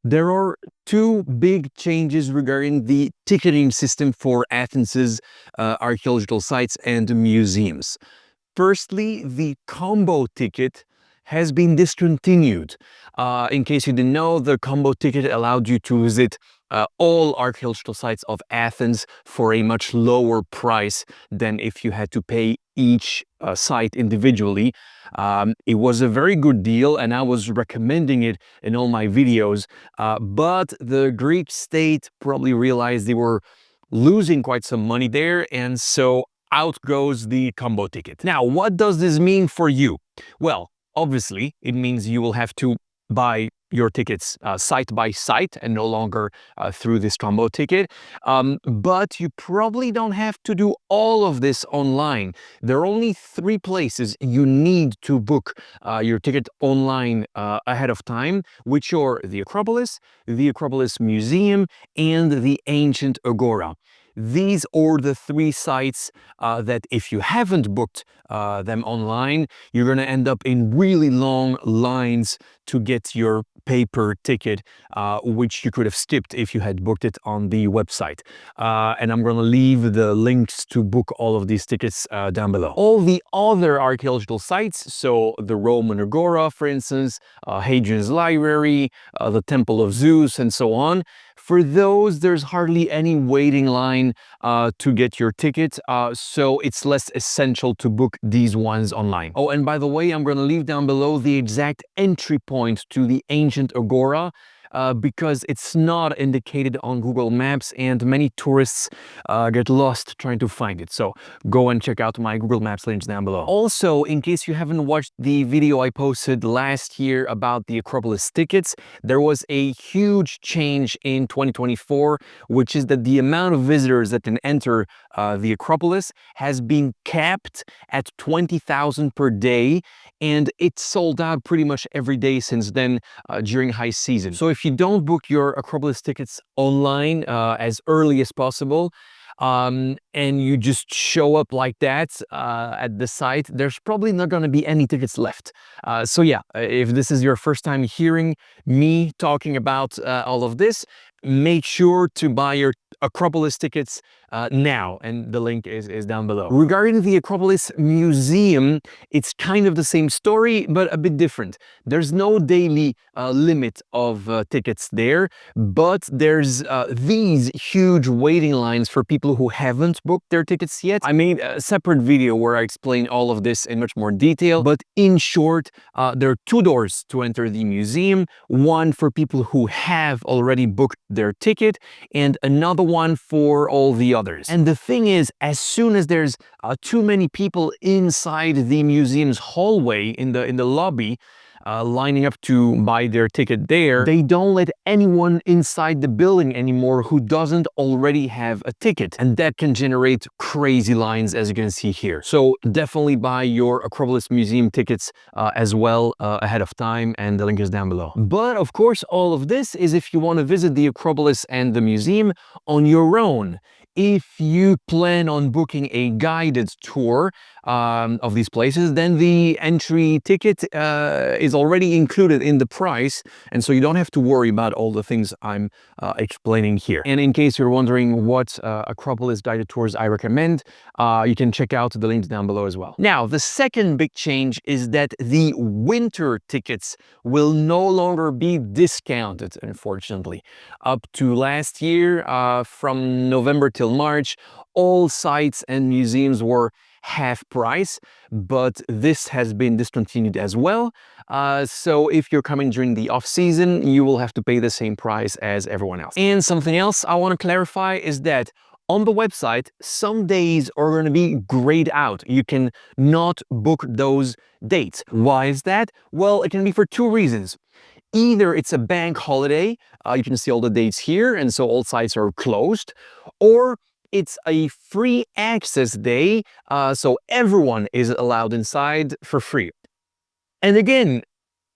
There are two big changes regarding the ticketing system for Athens's archaeological sites and museums. Firstly, the combo ticket has been discontinued. In case you didn't know, the combo ticket allowed you to visit all archaeological sites of Athens for a much lower price than if you had to pay each site individually. It was a very good deal, and I was recommending it in all my videos, but the Greek state probably realized they were losing quite some money there, and so out goes the combo ticket. Now, what does this mean for you? Well, obviously, it means you will have to buy your tickets site by site and no longer through this combo ticket. But you probably don't have to do all of this online. There are only three places you need to book your ticket online ahead of time, which are the Acropolis Museum, and the Ancient Agora. These are the three sites that if you haven't booked them online, you're going to end up in really long lines to get your paper ticket, which you could have skipped if you had booked it on the website. And I'm going to leave the links to book all of these tickets down below. All the other archaeological sites, so the Roman Agora, for instance, Hadrian's Library, the Temple of Zeus, and so on, for those, there's hardly any waiting line to get your ticket, so it's less essential to book these ones online. Oh, and by the way, I'm going to leave down below the exact entry point to the Ancient Agora, because it's not indicated on Google Maps and many tourists get lost trying to find it. So go and check out my Google Maps links down below. Also, in case you haven't watched the video I posted last year about the Acropolis tickets, there was a huge change in 2024, which is that the amount of visitors that can enter the Acropolis has been capped at 20,000 per day, and it's sold out pretty much every day since then during high season. So if you don't book your Acropolis tickets online as early as possible, and you just show up like that at the site, there's probably not going to be any tickets left. So yeah, if this is your first time hearing me talking about all of this, make sure to buy your Acropolis tickets now, and the link is down below. Regarding the Acropolis Museum, it's kind of the same story, but a bit different. There's no daily limit of tickets there, but there's these huge waiting lines for people who haven't booked their tickets yet. I made a separate video where I explain all of this in much more detail, but in short, there are two doors to enter the museum, one for people who have already booked their ticket, and another one for all the others. And the thing is, as soon as there's too many people inside the museum's hallway in the lobby, lining up to buy their ticket there, they don't let anyone inside the building anymore who doesn't already have a ticket. And that can generate crazy lines, as you can see here. So definitely buy your Acropolis Museum tickets as well ahead of time, and the link is down below. But of course, all of this is if you want to visit the Acropolis and the museum on your own. If you plan on booking a guided tour of these places, then the entry ticket is already included in the price, and so you don't have to worry about all the things I'm explaining here. And in case you're wondering what Acropolis guided tours I recommend, you can check out the links down below as well. Now, the second big change is that the winter tickets will no longer be discounted, unfortunately. Up to last year, from November till March, all sites and museums were half price, but this has been discontinued as well. So if you're coming during the off season, you will have to pay the same price as everyone else. And something else I want to clarify is that on the website, some days are going to be grayed out. You can not book those dates. Why is that? Well, it can be for two reasons. Either it's a bank holiday, you can see all the dates here, and so all sites are closed, or it's a free access day, so everyone is allowed inside for free. And again,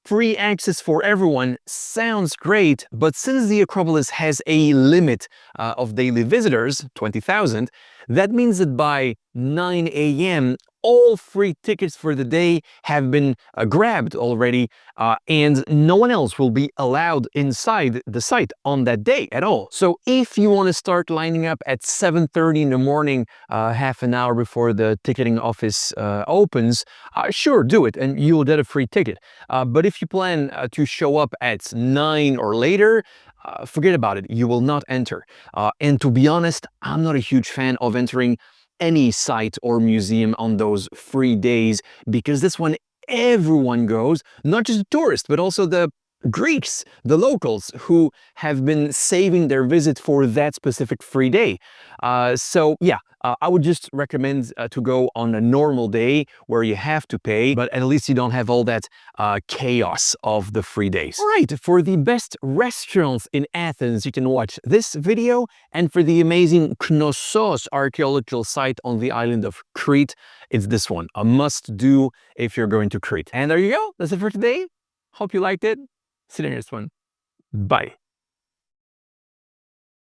free access for everyone sounds great, but since the Acropolis has a limit of daily visitors, 20,000, That means that by 9 a.m., all free tickets for the day have been grabbed already, and no one else will be allowed inside the site on that day at all. So if you want to start lining up at 7:30 in the morning, half an hour before the ticketing office opens, sure, do it, and you will get a free ticket. But if you plan to show up at 9 or later, forget about it. You will not enter. And to be honest, I'm not a huge fan of entering any site or museum on those free days, because that's when everyone goes, not just the tourists, but also the Greeks, the locals who have been saving their visit for that specific free day. So yeah, I would just recommend to go on a normal day where you have to pay, but at least you don't have all that chaos of the free days. All right, for the best restaurants in Athens, you can watch this video, and for the amazing Knossos archaeological site on the island of Crete, it's this one, a must-do if you're going to Crete. And there you go, that's it for today. Hope you liked it. See you in the next one. Bye.